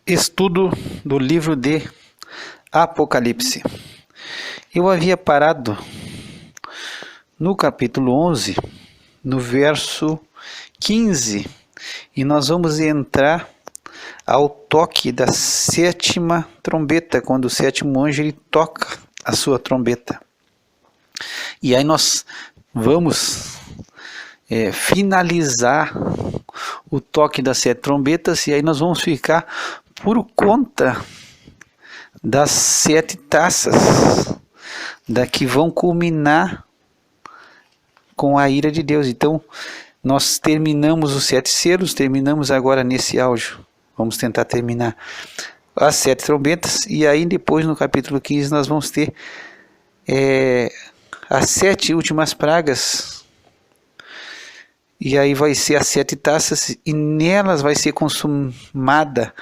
Estudo do livro de Apocalipse. Eu havia parado no capítulo 11, no verso 15, e nós vamos entrar ao toque da sétima trombeta, quando o sétimo anjo ele toca a sua trombeta. E aí nós vamos finalizar o toque das 7 trombetas, e aí nós vamos ficar por conta das 7 taças que vão culminar com a ira de Deus. Então nós terminamos os 7 selos, terminamos agora nesse áudio, vamos tentar terminar as 7 trombetas, e aí depois no capítulo 15 nós vamos ter as 7 últimas pragas, e aí vai ser as 7 taças, e nelas vai ser consumada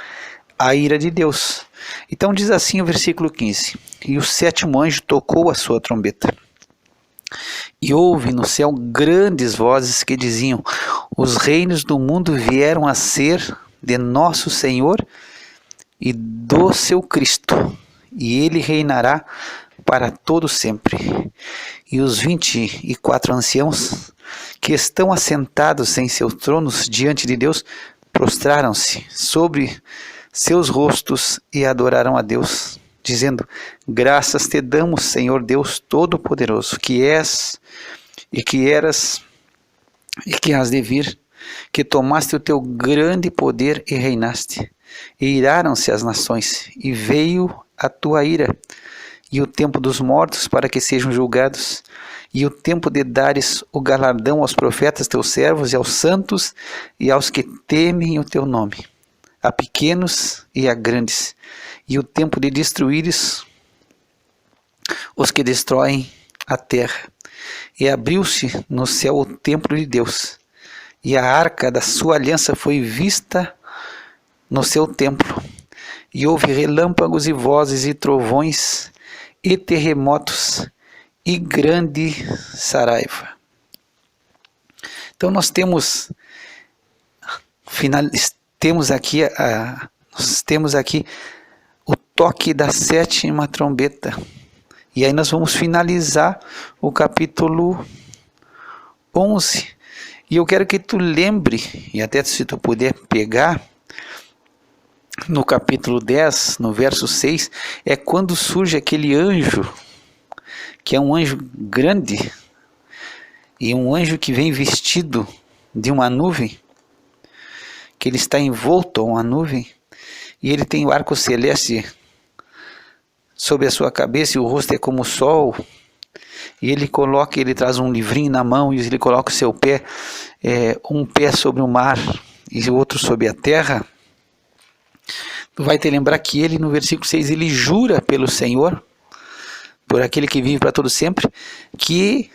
a ira de Deus. Então diz assim o versículo 15: E o sétimo anjo tocou a sua trombeta, e houve no céu grandes vozes que diziam: Os reinos do mundo vieram a ser de nosso Senhor e do seu Cristo, e ele reinará para todo sempre. E os 24 anciãos que estão assentados em seus tronos diante de Deus prostraram-se sobre seus rostos e adoraram a Deus, dizendo: Graças te damos, Senhor Deus Todo-Poderoso, que és e que eras e que has de vir, que tomaste o teu grande poder e reinaste. E iraram-se as nações, e veio a tua ira, e o tempo dos mortos para que sejam julgados, e o tempo de dares o galardão aos profetas teus servos e aos santos e aos que temem o teu nome, a pequenos e a grandes, e o tempo de destruíres os que destroem a terra. E abriu-se no céu o templo de Deus, e a arca da sua aliança foi vista no seu templo, e houve relâmpagos e vozes e trovões e terremotos e grande saraiva. Então nós temos aqui o toque da sétima trombeta. E aí nós vamos finalizar o capítulo 11. E eu quero que tu lembre, e até se tu puder pegar, no capítulo 10, no verso 6, é quando surge aquele anjo, que é um anjo grande, e um anjo que vem vestido de uma nuvem, que ele está envolto a uma nuvem, e ele tem o arco celeste sobre a sua cabeça, e o rosto é como o sol, e ele traz um livrinho na mão, e ele coloca o seu pé, um pé sobre o mar, e o outro sobre a terra. Tu vai te lembrar que ele, no versículo 6, ele jura pelo Senhor, por aquele que vive para todo sempre, que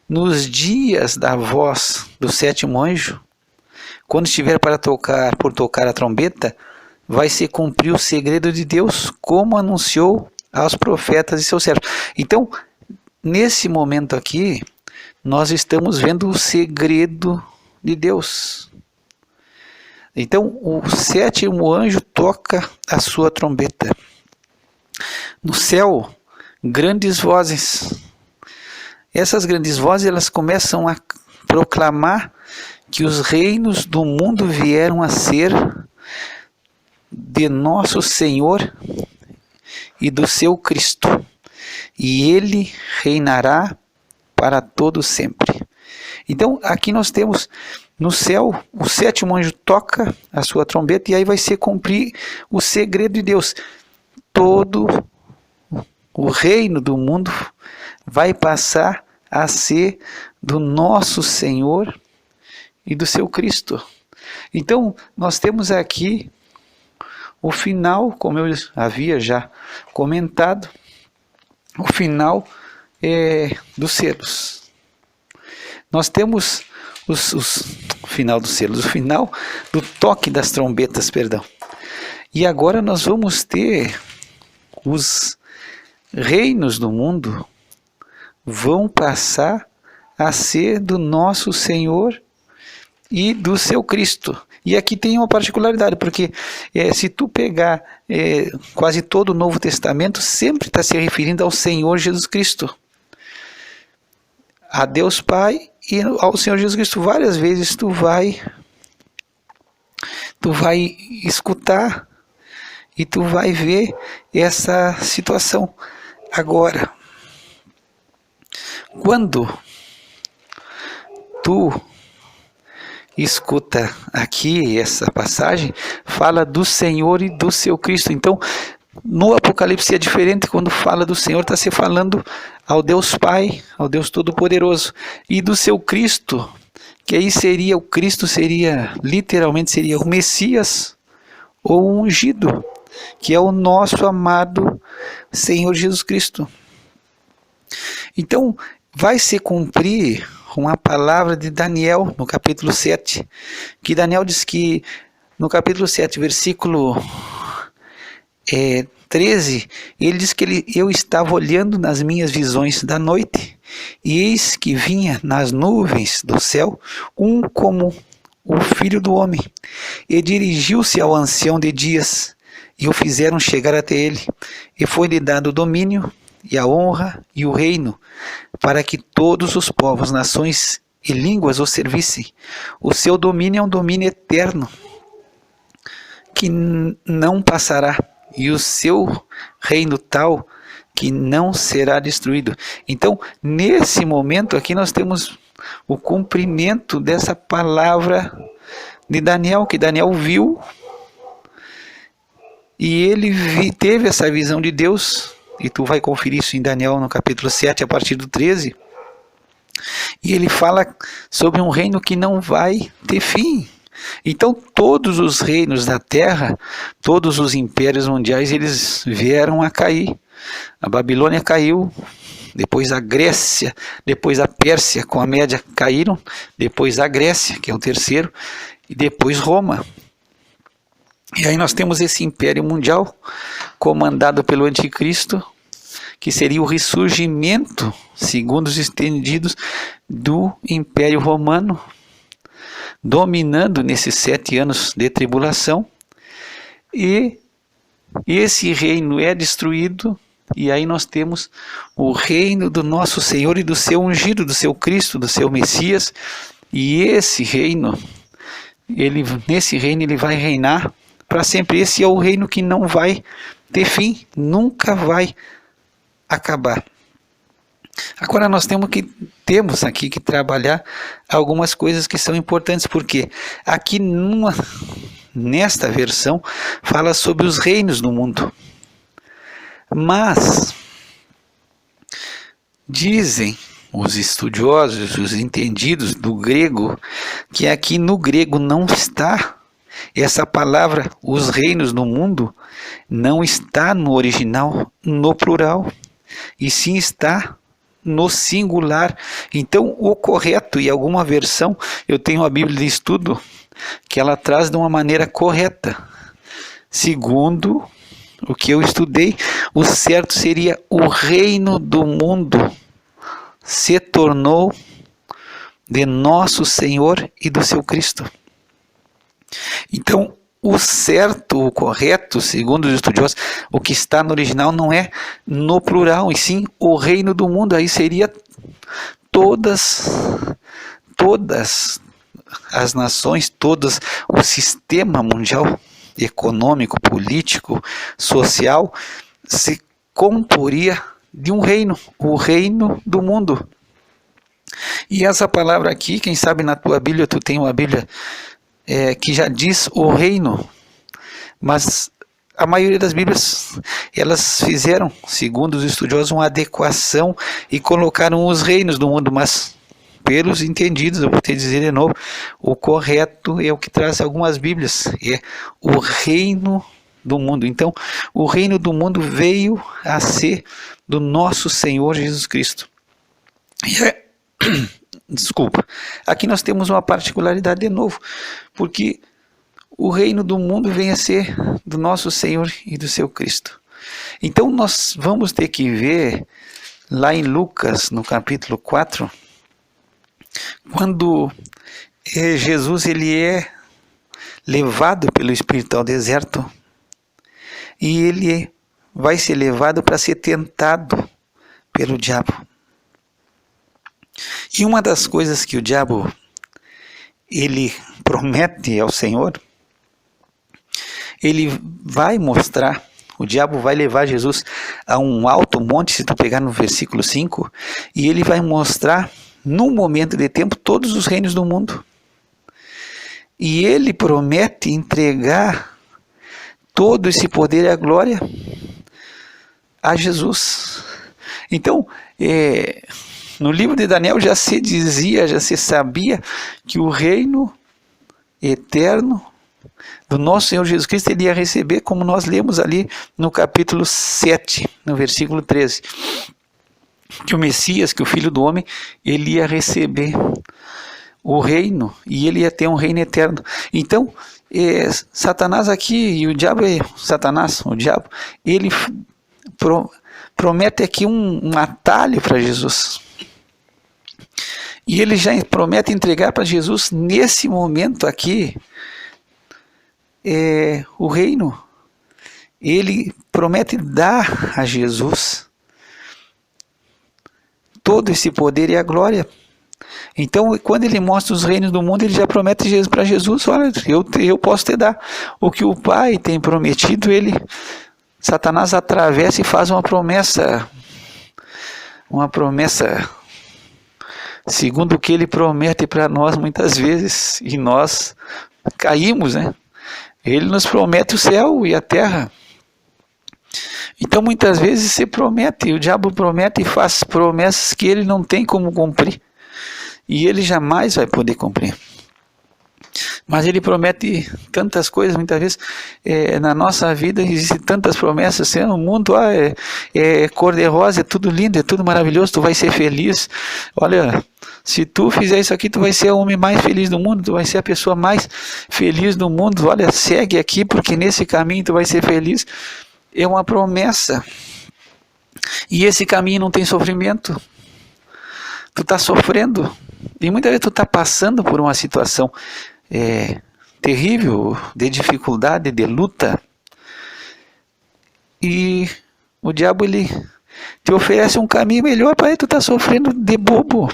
nos dias da voz do sétimo anjo, quando estiver por tocar a trombeta, vai se cumprir o segredo de Deus, como anunciou aos profetas e seus servos. Então, nesse momento aqui, nós estamos vendo o segredo de Deus. Então, o sétimo anjo toca a sua trombeta. No céu, grandes vozes. Essas grandes vozes, elas começam a proclamar que os reinos do mundo vieram a ser de nosso Senhor e do seu Cristo, e ele reinará para todo sempre. Então, aqui nós temos no céu, o sétimo anjo toca a sua trombeta, e aí vai se cumprir o segredo de Deus. Todo o reino do mundo vai passar a ser do nosso Senhor e do seu Cristo. Então, nós temos aqui o final, como eu havia já comentado, o final dos selos. Nós temos o final dos selos, o final do toque das trombetas, perdão. E agora nós vamos ter os reinos do mundo vão passar a ser do nosso Senhor e do seu Cristo. E aqui tem uma particularidade, porque se tu pegar quase todo o Novo Testamento, sempre está se referindo ao Senhor Jesus Cristo, a Deus Pai e ao Senhor Jesus Cristo. Várias vezes tu vai escutar e tu vai ver essa situação. Agora, quando tu escuta aqui essa passagem, fala do Senhor e do seu Cristo. Então, no Apocalipse é diferente. Quando fala do Senhor, está se falando ao Deus Pai, ao Deus Todo-Poderoso, e do seu Cristo, que aí seria, o Cristo literalmente seria o Messias ou o ungido, que é o nosso amado Senhor Jesus Cristo. Então, vai se cumprir uma palavra de Daniel no capítulo 7, que Daniel diz que no capítulo 7, versículo 13, ele diz que eu estava olhando nas minhas visões da noite, e eis que vinha nas nuvens do céu um como o filho do homem, e dirigiu-se ao ancião de dias, e o fizeram chegar até ele, e foi-lhe dado o domínio, e a honra, e o reino, para que todos os povos, nações e línguas o servissem. O seu domínio é um domínio eterno, que não passará, e o seu reino tal, que não será destruído. Então, nesse momento aqui, nós temos o cumprimento dessa palavra de Daniel, que Daniel viu, e ele teve essa visão de Deus, e tu vai conferir isso em Daniel no capítulo 7, a partir do 13, e ele fala sobre um reino que não vai ter fim. Então todos os reinos da terra, todos os impérios mundiais, eles vieram a cair. A Babilônia caiu, depois a Grécia, depois a Pérsia com a Média caíram, depois a Grécia, que é o terceiro, e depois Roma. E aí nós temos esse império mundial, comandado pelo anticristo, que seria o ressurgimento, segundo os estendidos, do Império Romano, dominando nesses 7 anos de tribulação, e esse reino é destruído, e aí nós temos o reino do nosso Senhor e do seu ungido, do seu Cristo, do seu Messias, e esse reino, nesse reino ele vai reinar para sempre. Esse é o reino que não vai ter fim, nunca vai acabar. Agora nós temos aqui que trabalhar algumas coisas que são importantes, porque aqui nesta versão fala sobre os reinos do mundo. Mas dizem os estudiosos, os entendidos do grego, que aqui no grego não está essa palavra, os reinos do mundo, não está no original, no plural, e sim está no singular. Então o correto, e alguma versão, eu tenho a Bíblia de estudo, que ela traz de uma maneira correta. Segundo o que eu estudei, o certo seria: o reino do mundo se tornou de nosso Senhor e do seu Cristo. Então, o certo, o correto, segundo os estudiosos, o que está no original não é no plural, e sim o reino do mundo. Aí seria todas as nações, todos o sistema mundial, econômico, político, social, se comporia de um reino, o reino do mundo. E essa palavra aqui, quem sabe na tua Bíblia, tu tem uma Bíblia que já diz o reino, mas a maioria das Bíblias, elas fizeram, segundo os estudiosos, uma adequação e colocaram os reinos do mundo, mas pelos entendidos, eu vou te dizer de novo, o correto é o que traz algumas Bíblias, é o reino do mundo. Então, o reino do mundo veio a ser do nosso Senhor Jesus Cristo. Desculpa, aqui nós temos uma particularidade de novo, porque o reino do mundo vem a ser do nosso Senhor e do seu Cristo. Então nós vamos ter que ver lá em Lucas, no capítulo 4, quando Jesus ele é levado pelo Espírito ao deserto, e ele vai ser levado para ser tentado pelo diabo. E uma das coisas que o diabo ele promete ao Senhor, ele vai mostrar, o diabo vai levar Jesus a um alto monte, se tu pegar no versículo 5, e ele vai mostrar, num momento de tempo, todos os reinos do mundo. E ele promete entregar todo esse poder e a glória a Jesus. Então, no livro de Daniel já se dizia, já se sabia que o reino eterno do nosso Senhor Jesus Cristo ele ia receber, como nós lemos ali no capítulo 7, no versículo 13, que o Messias, que o Filho do Homem, ele ia receber o reino, e ele ia ter um reino eterno. Então, Satanás aqui, e o diabo o diabo, ele promete aqui um atalho para Jesus. E ele já promete entregar para Jesus, nesse momento aqui, o reino. Ele promete dar a Jesus todo esse poder e a glória. Então, quando ele mostra os reinos do mundo, ele já promete para Jesus, olha, eu posso te dar. O que o Pai tem prometido, Satanás atravessa e faz uma promessa segundo o que ele promete para nós muitas vezes, e nós caímos, né? Ele nos promete o céu e a terra. Então muitas vezes se promete, o diabo promete e faz promessas que ele não tem como cumprir. E ele jamais vai poder cumprir. Mas ele promete tantas coisas, muitas vezes na nossa vida existem tantas promessas, no mundo é cor-de-rosa, é tudo lindo, é tudo maravilhoso, tu vai ser feliz. Olha, se tu fizer isso aqui, tu vai ser o homem mais feliz do mundo, tu vai ser a pessoa mais feliz do mundo. Olha, segue aqui, porque nesse caminho tu vai ser feliz. É uma promessa. E esse caminho não tem sofrimento. Tu está sofrendo. E muitas vezes tu está passando por uma situação terrível, de dificuldade, de luta. E o diabo ele te oferece um caminho melhor para aí, tu está sofrendo de bobo.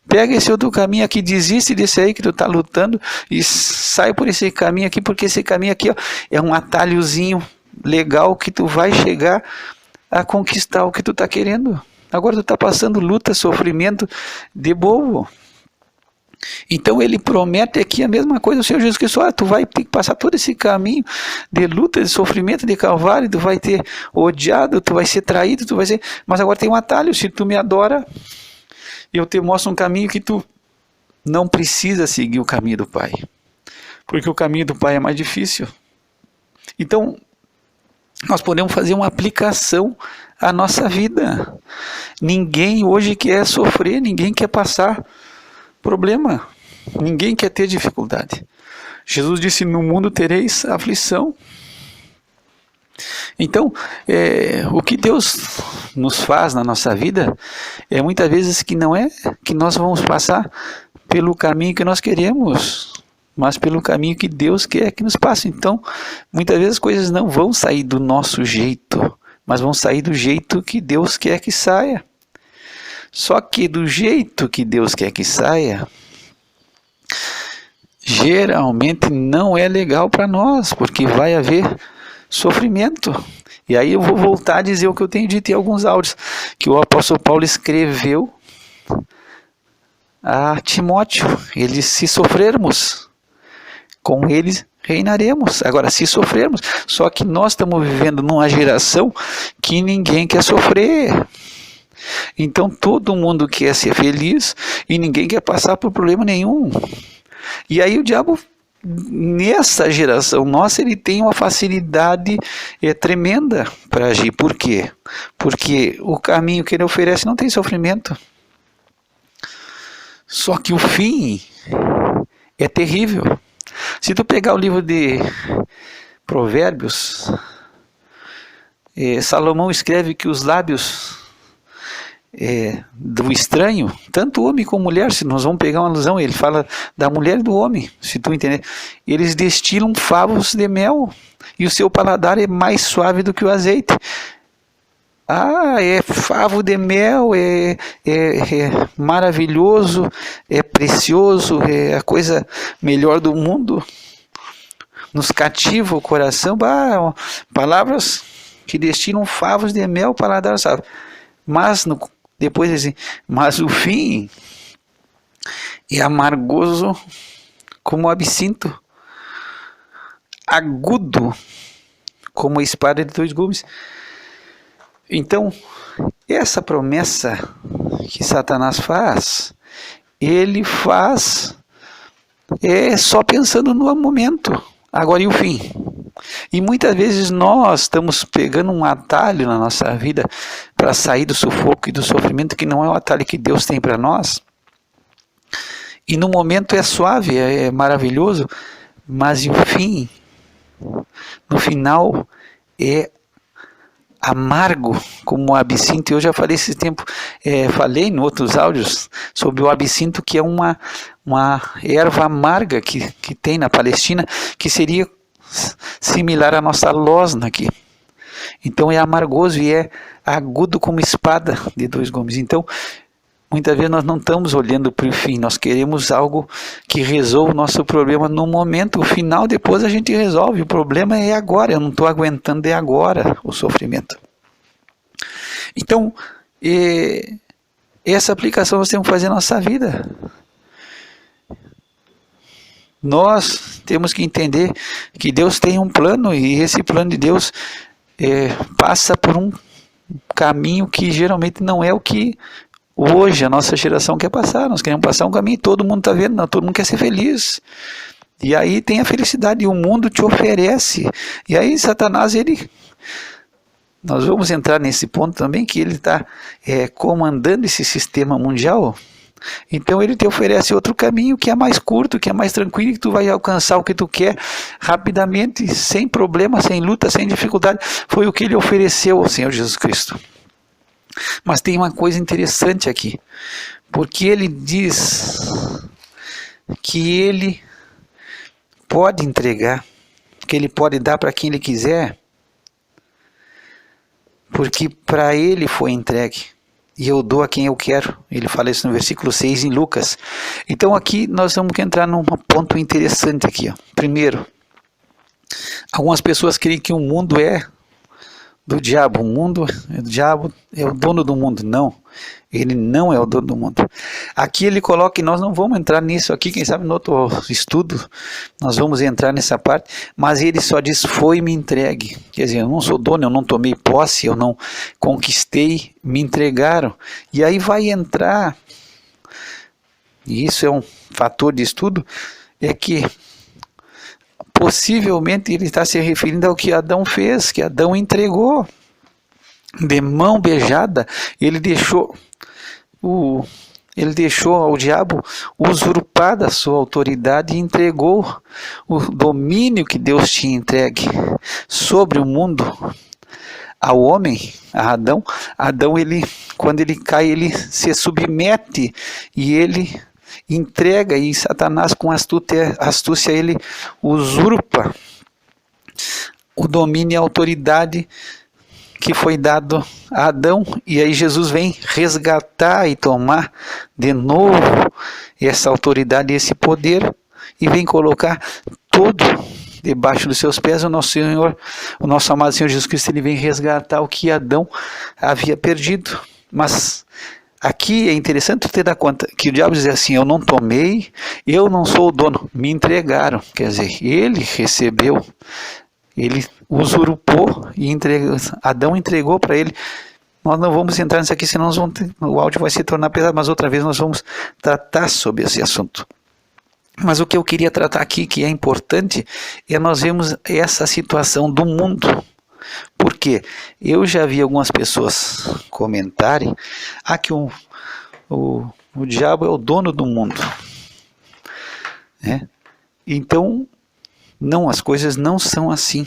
Pega esse outro caminho aqui, desiste desse aí que tu está lutando e sai por esse caminho aqui, porque esse caminho aqui é um atalhozinho legal que tu vai chegar a conquistar o que tu está querendo. Agora tu está passando luta, sofrimento de bobo. Então ele promete aqui a mesma coisa, o Senhor Jesus Cristo, tu vai ter que passar todo esse caminho de luta, de sofrimento, de calvário, tu vai ter odiado, tu vai ser traído, mas agora tem um atalho, se tu me adora, eu te mostro um caminho que tu não precisa seguir o caminho do Pai, porque o caminho do Pai é mais difícil. Então, nós podemos fazer uma aplicação à nossa vida. Ninguém hoje quer sofrer, ninguém quer passar problema, ninguém quer ter dificuldade. Jesus disse, no mundo tereis aflição. Então, o que Deus nos faz na nossa vida, muitas vezes que não é que nós vamos passar pelo caminho que nós queremos, mas pelo caminho que Deus quer que nos passe. Então, muitas vezes as coisas não vão sair do nosso jeito, mas vão sair do jeito que Deus quer que saia. Só que do jeito que Deus quer que saia, geralmente não é legal para nós, porque vai haver sofrimento. E aí eu vou voltar a dizer o que eu tenho dito em alguns áudios, que o apóstolo Paulo escreveu a Timóteo. Ele, se sofrermos, com eles reinaremos. Agora, se sofrermos, só que nós estamos vivendo numa geração que ninguém quer sofrer. Então todo mundo quer ser feliz e ninguém quer passar por problema nenhum. E aí o diabo, nessa geração nossa, ele tem uma facilidade tremenda para agir. Por quê? Porque o caminho que ele oferece não tem sofrimento. Só que o fim é terrível. Se tu pegar o livro de Provérbios, Salomão escreve que os lábios do estranho, tanto homem como mulher, se nós vamos pegar uma alusão, ele fala da mulher e do homem, se tu entender, eles destilam favos de mel, e o seu paladar é mais suave do que o azeite. É favo de mel, é maravilhoso, é precioso, é a coisa melhor do mundo, nos cativa o coração, palavras que destilam favos de mel, paladar suave. Mas depois assim, mas o fim é amargoso como o absinto, agudo como a espada de 2 gumes. Então, essa promessa que Satanás faz, ele faz só pensando no momento, agora e o fim. E muitas vezes nós estamos pegando um atalho na nossa vida para sair do sufoco e do sofrimento, que não é o atalho que Deus tem para nós. E no momento é suave, é maravilhoso, mas o fim, no final, é amargo como o absinto. Eu já falei esse tempo, falei em outros áudios sobre o absinto, que é uma erva amarga que tem na Palestina, que seria similar à nossa losna aqui. Então é amargoso e é agudo como espada de 2 gumes. Então, muitas vezes nós não estamos olhando para o fim, nós queremos algo que resolva o nosso problema no momento, o final depois a gente resolve, o problema é agora, eu não estou aguentando, é agora o sofrimento. Então, essa aplicação nós temos que fazer na nossa vida. Nós temos que entender que Deus tem um plano, e esse plano de Deus passa por um caminho que geralmente não é o que hoje a nossa geração quer passar. Nós queremos passar um caminho, todo mundo está vendo, não, todo mundo quer ser feliz. E aí tem a felicidade, e o mundo te oferece. E aí Satanás, nós vamos entrar nesse ponto também, que ele está comandando esse sistema mundial. Então ele te oferece outro caminho que é mais curto, que é mais tranquilo, que tu vai alcançar o que tu quer rapidamente, sem problema, sem luta, sem dificuldade. Foi o que ele ofereceu ao Senhor Jesus Cristo. Mas tem uma coisa interessante aqui, porque ele diz que ele pode entregar, que ele pode dar para quem ele quiser, porque para ele foi entregue. E eu dou a quem eu quero. Ele fala isso no versículo 6 em Lucas. Então aqui nós vamos entrar num ponto interessante aqui. Primeiro, algumas pessoas creem que o mundo é do diabo. O diabo é o dono do mundo. Não, ele não é o dono do mundo. Aqui ele coloca, e nós não vamos entrar nisso aqui, quem sabe no outro estudo nós vamos entrar nessa parte, mas ele só diz, foi-me entregue. Quer dizer, eu não sou dono, eu não tomei posse, eu não conquistei, me entregaram. E aí vai entrar, e isso é um fator de estudo, é que possivelmente ele está se referindo ao que Adão fez, que Adão entregou de mão beijada. Ele deixou ao diabo usurpar da sua autoridade e entregou o domínio que Deus tinha entregue sobre o mundo ao homem, a Adão. Adão, quando ele cai, ele se submete e ele entrega, e Satanás com astúcia ele usurpa o domínio e a autoridade que foi dado a Adão, e aí Jesus vem resgatar e tomar de novo essa autoridade e esse poder, e vem colocar tudo debaixo dos seus pés. O nosso Senhor, o nosso amado Senhor Jesus Cristo, ele vem resgatar o que Adão havia perdido. Mas aqui é interessante ter dar conta que o diabo diz assim, eu não tomei, eu não sou o dono, me entregaram. Quer dizer, ele recebeu, ele usurpou e entregou, Adão entregou para ele. Nós não vamos entrar nisso aqui, senão o áudio vai se tornar pesado, mas outra vez nós vamos tratar sobre esse assunto. Mas o que eu queria tratar aqui, que é importante, é nós vemos essa situação do mundo. Porque eu já vi algumas pessoas comentarem que o diabo é o dono do mundo. Então, não, as coisas não são assim.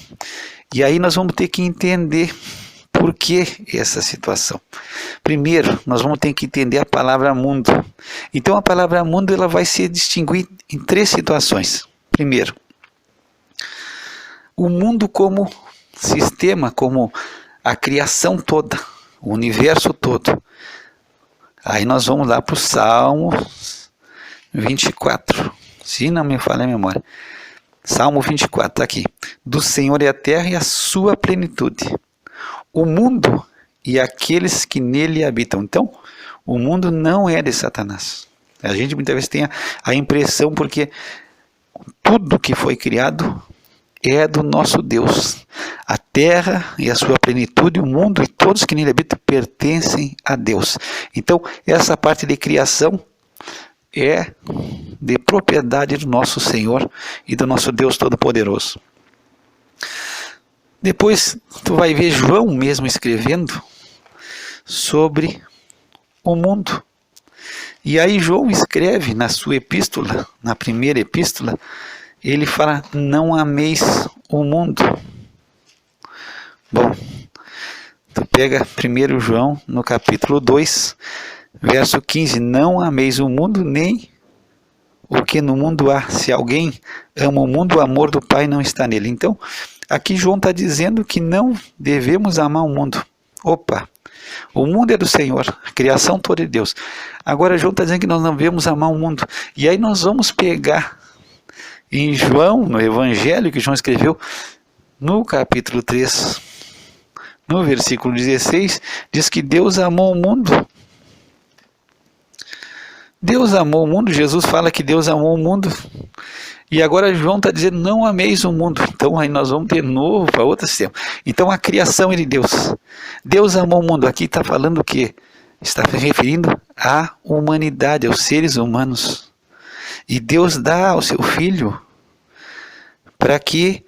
E aí nós vamos ter que entender Por que essa situação? Primeiro, nós vamos ter que entender a palavra mundo. Então, a palavra mundo ela vai se distinguir em 3 situações. Primeiro, o mundo como sistema, como a criação toda, o universo todo. Aí nós vamos lá para o Salmo 24, se não me falha a memória. Salmo 24, está aqui. Do Senhor é a terra e a sua plenitude, o mundo e aqueles que nele habitam. Então, o mundo não é de Satanás. A gente muitas vezes tem a impressão, porque tudo que foi criado é do nosso Deus. A terra e a sua plenitude, o mundo e todos que nele habitam pertencem a Deus. Então, essa parte de criação é de propriedade do nosso Senhor e do nosso Deus Todo-Poderoso. Depois, tu vai ver João mesmo escrevendo sobre o mundo. E aí João escreve na sua epístola, na primeira epístola, ele fala, não ameis o mundo. Bom, tu pega 1 João no capítulo 2, verso 15, não ameis o mundo nem o que no mundo há. Se alguém ama o mundo, o amor do Pai não está nele. Então, aqui João está dizendo que não devemos amar o mundo. Opa, o mundo é do Senhor, a criação toda de Deus. Agora João está dizendo que nós não devemos amar o mundo. E aí nós vamos pegar em João, no Evangelho que João escreveu, no capítulo 3, no versículo 16, diz que Deus amou o mundo. Deus amou o mundo, Jesus fala que Deus amou o mundo. E agora João está dizendo, não ameis o mundo. Então aí nós vamos de novo para outro sistema. Então a criação é de Deus. Deus amou o mundo. Aqui está falando o quê? Está se referindo à humanidade, aos seres humanos. E Deus dá ao seu Filho para que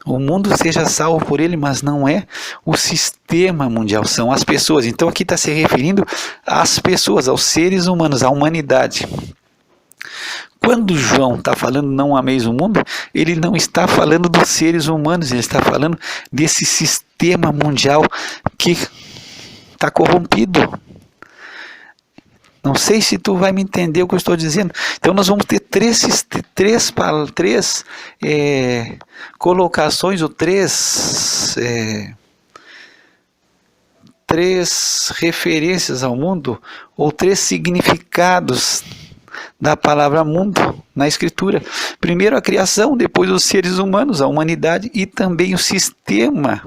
o mundo seja salvo por ele, mas não é o sistema mundial, são as pessoas. Então aqui está se referindo às pessoas, aos seres humanos, à humanidade. Quando João está falando não ameis o mundo, ele não está falando dos seres humanos, ele está falando desse sistema mundial que está corrompido. Não sei se tu vai me entender o que eu estou dizendo. Então nós vamos ter três colocações, ou três referências ao mundo, ou 3 significados da palavra mundo na Escritura. Primeiro a criação, depois os seres humanos, a humanidade e também o sistema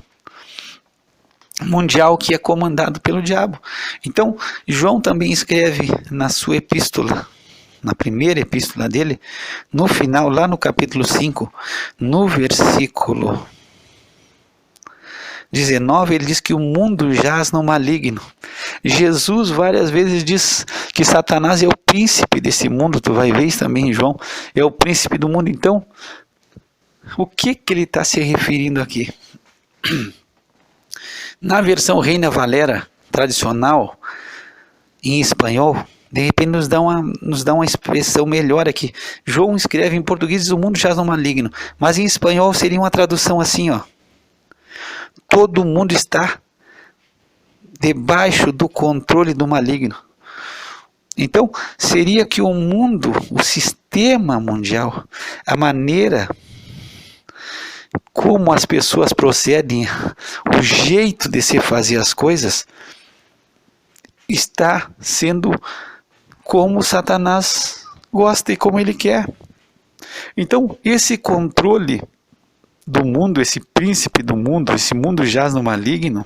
mundial que é comandado pelo diabo. Então, João também escreve na sua epístola, na primeira epístola dele, no final, lá no capítulo 5, no versículo 19, ele diz que o mundo jaz no maligno. Jesus várias vezes diz que Satanás é o príncipe desse mundo, tu vai ver isso também em João, é o príncipe do mundo. Então, o que ele está se referindo aqui? Na versão Reina Valera tradicional, em espanhol, de repente nos dá uma expressão melhor aqui. João escreve em português, o mundo jaz no maligno, mas em espanhol seria uma tradução assim, ó. Todo mundo está debaixo do controle do maligno. Então, seria que o mundo, o sistema mundial, a maneira como as pessoas procedem, o jeito de se fazer as coisas, está sendo como Satanás gosta e como ele quer. Então, esse controle do mundo, esse príncipe do mundo, esse mundo jaz no maligno,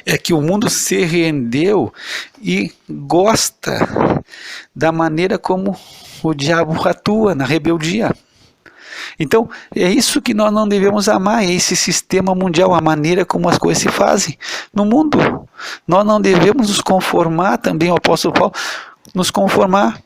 é que o mundo se rendeu e gosta da maneira como o diabo atua na rebeldia. Então, é isso que nós não devemos amar, é esse sistema mundial, a maneira como as coisas se fazem no mundo. Nós não devemos nos conformar, também o apóstolo Paulo, nos conformar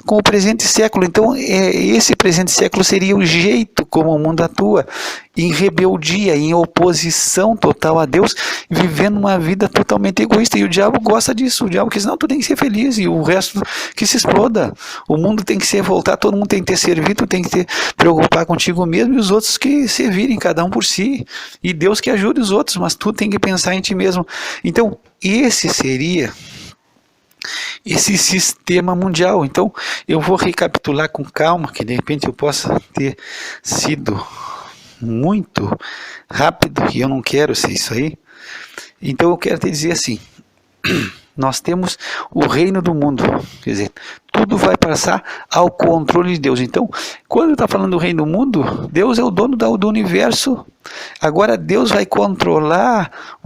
com o presente século. Então, esse presente século seria o jeito como o mundo atua, em rebeldia, em oposição total a Deus, vivendo uma vida totalmente egoísta. E o diabo gosta disso. O diabo quer dizer, não, tu tem que ser feliz e o resto que se exploda. O mundo tem que se voltar, todo mundo tem que ter servido, tu tem que ter preocupar contigo mesmo e os outros que se virem, cada um por si. E Deus que ajude os outros, mas tu tem que pensar em ti mesmo. Então, esse seria esse sistema mundial. Então, eu vou recapitular com calma, que de repente eu possa ter sido muito rápido, e eu não quero ser isso aí. Então, eu quero te dizer assim, nós temos o reino do mundo, quer dizer, tudo vai passar ao controle de Deus. Então, quando está falando do reino do mundo, Deus é o dono do universo. Agora, Deus vai controlar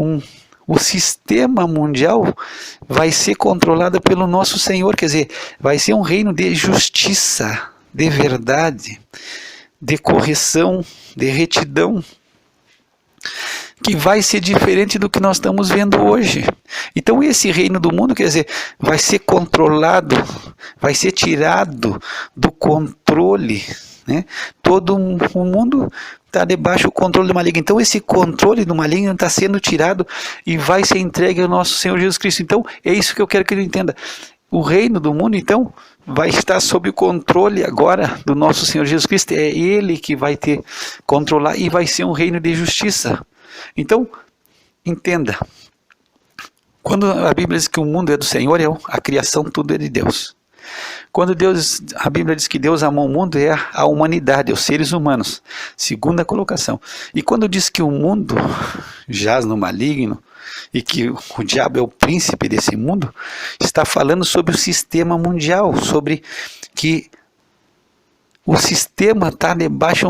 o sistema mundial, vai ser controlado pelo nosso Senhor, quer dizer, vai ser um reino de justiça, de verdade, de correção, de retidão, que vai ser diferente do que nós estamos vendo hoje. Então esse reino do mundo, quer dizer, vai ser controlado, vai ser tirado do controle, né? Todo o mundo está debaixo do controle do maligno. Então esse controle do maligno está sendo tirado e vai ser entregue ao nosso Senhor Jesus Cristo. Então é isso que eu quero que ele entenda. O reino do mundo, então, vai estar sob o controle agora do nosso Senhor Jesus Cristo. É Ele que vai controlar e vai ser um reino de justiça. Então, entenda. Quando a Bíblia diz que o mundo é do Senhor, a criação tudo é de Deus. Quando a Bíblia diz que Deus amou o mundo, é a humanidade, os seres humanos. Segunda colocação. E quando diz que o mundo jaz no maligno, e que o diabo é o príncipe desse mundo, está falando sobre o sistema mundial, sobre que o sistema está debaixo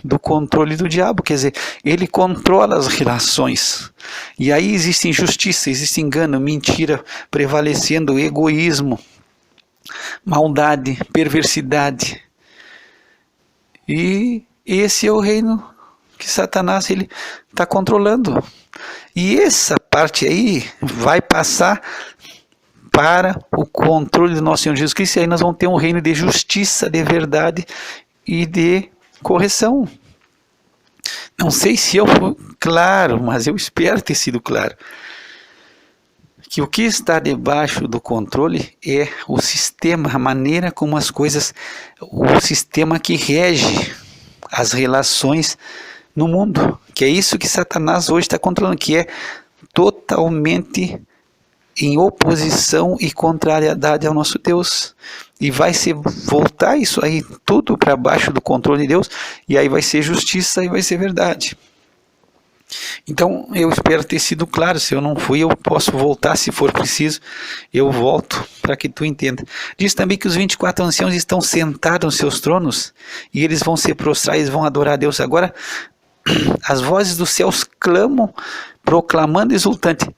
do controle do diabo, quer dizer, ele controla as relações. E aí existe injustiça, existe engano, mentira prevalecendo, egoísmo, maldade, perversidade. E esse é o reino que Satanás ele está controlando. E essa parte aí vai passar para o controle do nosso Senhor Jesus Cristo, e aí nós vamos ter um reino de justiça, de verdade e de correção. Não sei se eu fui claro, mas eu espero ter sido claro. Que o que está debaixo do controle é o sistema, a maneira como as coisas, o sistema que rege as relações no mundo, que é isso que Satanás hoje está controlando, que é totalmente em oposição e contrariedade ao nosso Deus, e vai voltar isso aí tudo para baixo do controle de Deus, e aí vai ser justiça e vai ser verdade. Então eu espero ter sido claro. Se eu não fui, eu posso voltar se for preciso, eu volto para que tu entenda. Diz também que os 24 anciãos estão sentados nos seus tronos, e eles vão se prostrar, eles vão adorar a Deus. Agora as vozes dos céus clamam, proclamando exultante.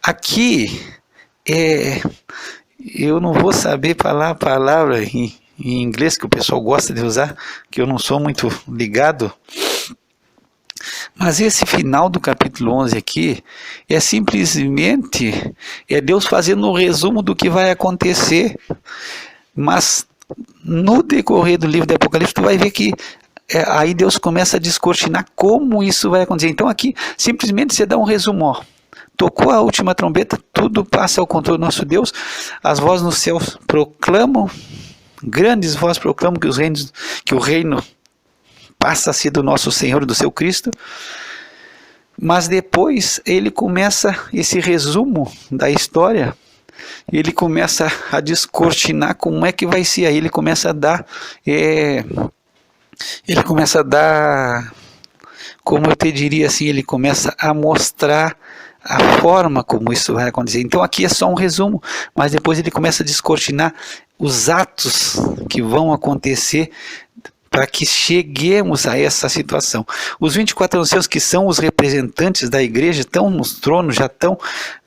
Aqui, eu não vou saber falar a palavra em inglês que o pessoal gosta de usar, que eu não sou muito ligado. Mas esse final do capítulo 11 aqui é simplesmente Deus fazendo um resumo do que vai acontecer. Mas no decorrer do livro do Apocalipse, tu vai ver que aí Deus começa a descortinar como isso vai acontecer. Então aqui simplesmente você dá um resumo. Ó. Tocou a última trombeta, tudo passa ao controle do nosso Deus. As vozes nos céus proclamam, grandes vozes proclamam que o reino passa a ser do nosso Senhor e do seu Cristo. Mas depois ele começa esse resumo da história, ele começa a descortinar como é que vai ser. Aí ele começa a dar, como eu te diria assim, ele começa a mostrar a forma como isso vai acontecer. Então aqui é só um resumo, mas depois ele começa a descortinar os atos que vão acontecer para que cheguemos a essa situação. Os 24 anciãos, que são os representantes da igreja, estão nos tronos, já estão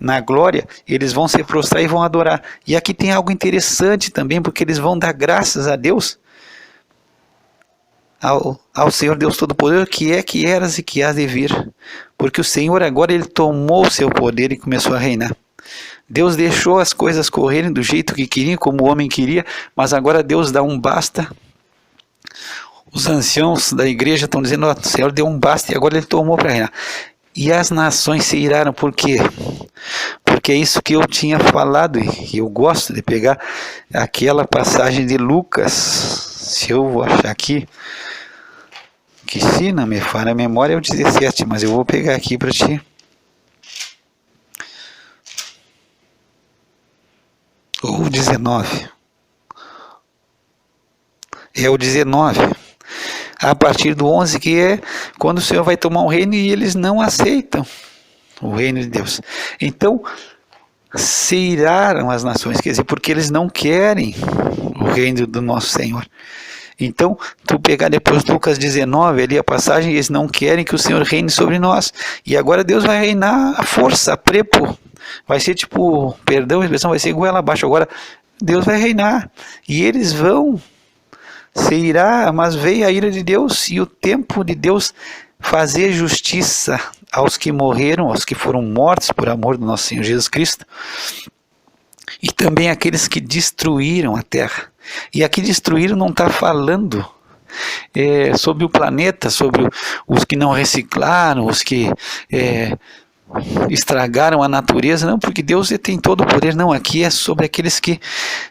na glória, eles vão se prostrar e vão adorar. E aqui tem algo interessante também, porque eles vão dar graças a Deus, ao Senhor Deus Todo-Poderoso, que eras e que hás de vir. Porque o Senhor agora ele tomou o seu poder e começou a reinar. Deus deixou as coisas correrem do jeito que queria, como o homem queria, mas agora Deus dá um basta. Os anciãos da igreja estão dizendo, o Senhor deu um basta e agora ele tomou para reinar. E as nações se iraram, por quê? Porque é isso que eu tinha falado, e eu gosto de pegar aquela passagem de Lucas, se eu vou achar aqui, que se não me falha a memória é o 17, mas eu vou pegar aqui para ti. Ou 19. É o 19. A partir do 11, que é quando o Senhor vai tomar um reino e eles não aceitam o reino de Deus. Então, se iraram as nações, quer dizer, porque eles não querem o reino do nosso Senhor. Então, tu pegar depois Lucas 19, ali a passagem, eles não querem que o Senhor reine sobre nós. E agora Deus vai reinar a força, a prepo. Vai ser tipo, perdão a expressão, vai ser goela abaixo. Agora, Deus vai reinar. E eles vão se irar, mas veio a ira de Deus e o tempo de Deus fazer justiça aos que morreram, aos que foram mortos por amor do nosso Senhor Jesus Cristo. E também aqueles que destruíram a terra. E aqui destruíram não está falando sobre o planeta, sobre os que não reciclaram, os que estragaram a natureza, não, porque Deus tem todo o poder, não, aqui é sobre aqueles que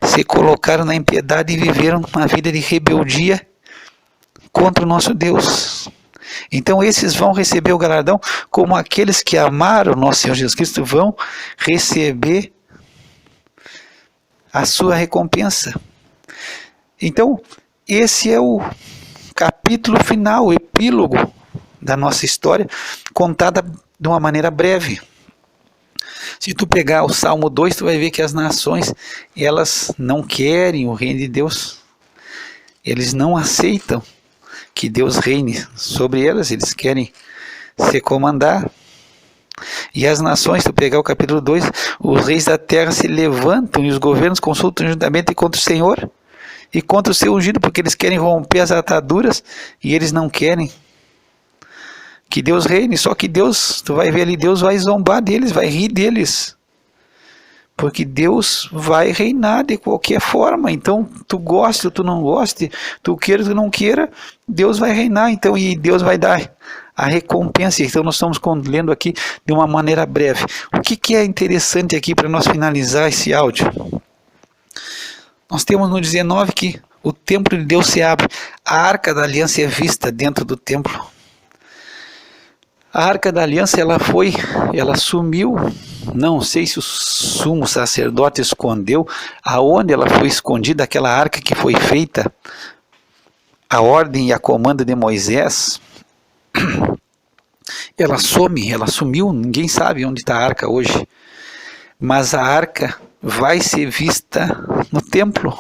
se colocaram na impiedade e viveram uma vida de rebeldia contra o nosso Deus. Então esses vão receber o galardão, como aqueles que amaram o nosso Senhor Jesus Cristo vão receber a sua recompensa. Então, esse é o capítulo final, o epílogo da nossa história, contada de uma maneira breve. Se tu pegar o Salmo 2, tu vai ver que as nações, elas não querem o reino de Deus. Eles não aceitam que Deus reine sobre elas, eles querem se comandar. E as nações, se tu pegar o capítulo 2, os reis da terra se levantam e os governos consultam juntamente contra o Senhor e contra o seu ungido, porque eles querem romper as ataduras e eles não querem que Deus reine. Só que Deus, tu vai ver ali, Deus vai zombar deles, vai rir deles, porque Deus vai reinar de qualquer forma. Então, tu goste ou tu não goste, tu queira ou tu não queira, Deus vai reinar. Então, e Deus vai dar a recompensa. Então, nós estamos lendo aqui de uma maneira breve. O que é interessante aqui para nós finalizar esse áudio? Nós temos no 19 que o templo de Deus se abre, a arca da aliança é vista dentro do templo. A arca da aliança, ela sumiu, não sei se o sumo sacerdote escondeu, aonde ela foi escondida, aquela arca que foi feita, a ordem e a comanda de Moisés, ela sumiu, ninguém sabe onde está a arca hoje, mas a arca vai ser vista no templo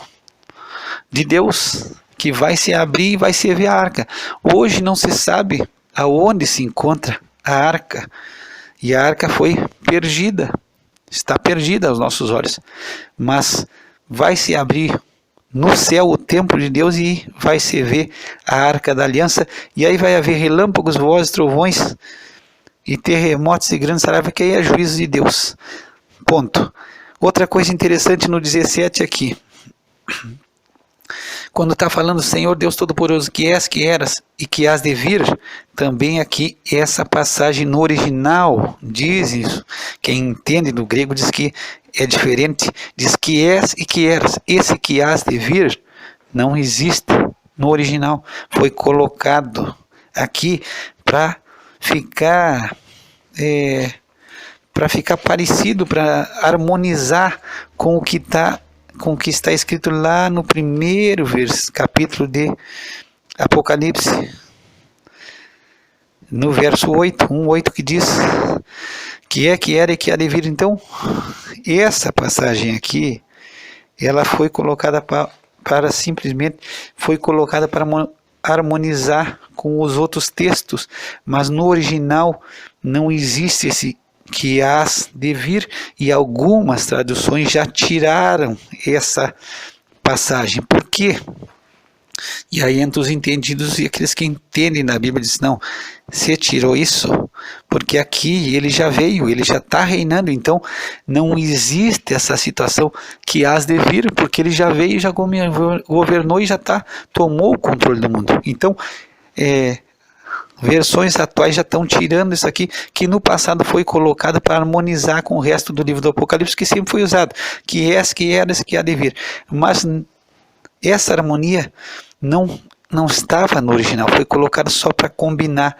de Deus, que vai se abrir e vai se ver a arca. Hoje não se sabe aonde se encontra a arca, e a arca foi perdida, está perdida aos nossos olhos, mas vai se abrir no céu o templo de Deus e vai se ver a arca da aliança, e aí vai haver relâmpagos, vozes, trovões e terremotos e grandes saraiva, que aí é juízo de Deus. Ponto. Outra coisa interessante no 17 aqui, quando está falando Senhor Deus Todo-Poderoso, que és, que eras e que has de vir, também aqui essa passagem no original diz isso. Quem entende do grego diz que é diferente, diz que és e que eras. Esse que has de vir não existe no original, foi colocado aqui para ficar parecido, para harmonizar com o que está escrito lá no primeiro capítulo de Apocalipse, no verso 8, 1:8, que diz que é, que era e que há de vir. Então, essa passagem aqui, ela foi colocada para simplesmente, foi colocada para harmonizar com os outros textos, mas no original não existe esse que has de vir, e algumas traduções já tiraram essa passagem. Por quê? E aí entre os entendidos e aqueles que entendem na Bíblia dizem, não, você tirou isso porque aqui ele já veio, ele já está reinando, então não existe essa situação que hás de vir, porque ele já veio, já governou e já tomou o controle do mundo. Então, versões atuais já estão tirando isso aqui, que no passado foi colocado para harmonizar com o resto do livro do Apocalipse, que sempre foi usado, que eras, que há de vir. Mas essa harmonia não estava no original, foi colocado só para combinar.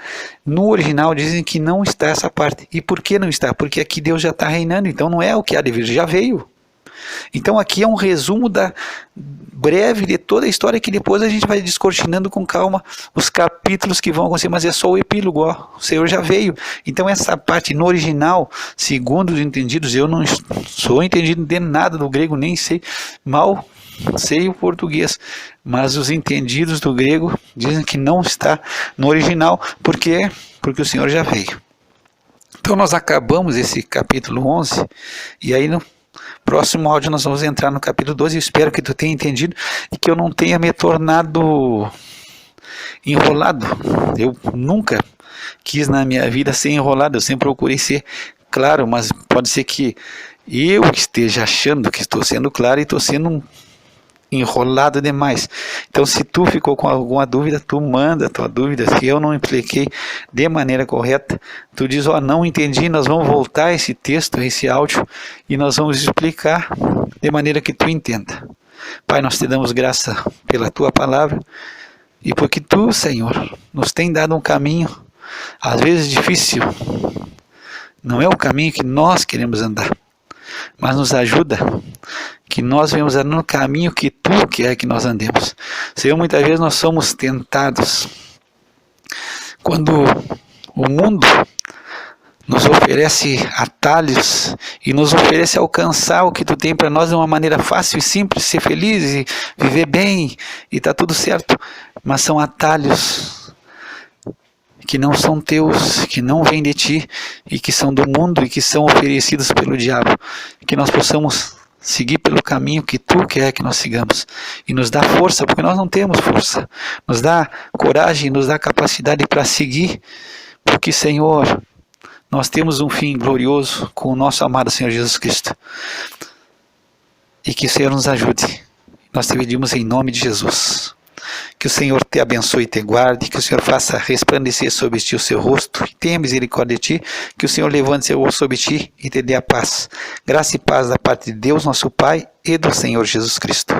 No original dizem que não está essa parte. E por que não está? Porque aqui Deus já está reinando, então não é o que há de vir, já veio. Então aqui é um resumo breve de toda a história, que depois a gente vai descortinando com calma os capítulos que vão acontecer, mas é só o epílogo, ó, o Senhor já veio. Então essa parte no original, segundo os entendidos, eu não sou entendido de nada do grego, nem sei, mal sei o português, mas os entendidos do grego dizem que não está no original, porque o Senhor já veio. Então nós acabamos esse capítulo 11, e aí no próximo áudio nós vamos entrar no capítulo 12, eu espero que tu tenha entendido e que eu não tenha me tornado enrolado. Eu nunca quis na minha vida ser enrolado, eu sempre procurei ser claro, mas pode ser que eu esteja achando que estou sendo claro e estou sendo enrolado demais. Então, se tu ficou com alguma dúvida, tu manda a tua dúvida. Se eu não expliquei de maneira correta, tu diz, ó, não entendi, nós vamos voltar a esse texto, a esse áudio, e nós vamos explicar de maneira que tu entenda. Pai, nós te damos graça pela tua palavra, e porque tu, Senhor, nos tem dado um caminho, às vezes difícil, não é o caminho que nós queremos andar, mas nos ajuda, que nós venhamos andando no caminho que tu quer que nós andemos. Senhor, muitas vezes nós somos tentados, quando o mundo nos oferece atalhos e nos oferece alcançar o que tu tem para nós de uma maneira fácil e simples, ser feliz e viver bem e está tudo certo, mas são atalhos que não são teus, que não vêm de ti e que são do mundo e que são oferecidos pelo diabo. Que nós possamos seguir pelo caminho que tu quer que nós sigamos e nos dá força, porque nós não temos força, nos dá coragem, nos dá capacidade para seguir, porque, Senhor, nós temos um fim glorioso com o nosso amado Senhor Jesus Cristo. E que o Senhor nos ajude. Nós te pedimos em nome de Jesus. Que o Senhor te abençoe e te guarde, que o Senhor faça resplandecer sobre ti o seu rosto e tenha misericórdia de ti, que o Senhor levante seu rosto sobre ti e te dê a paz. Graça e paz da parte de Deus, nosso Pai, e do Senhor Jesus Cristo.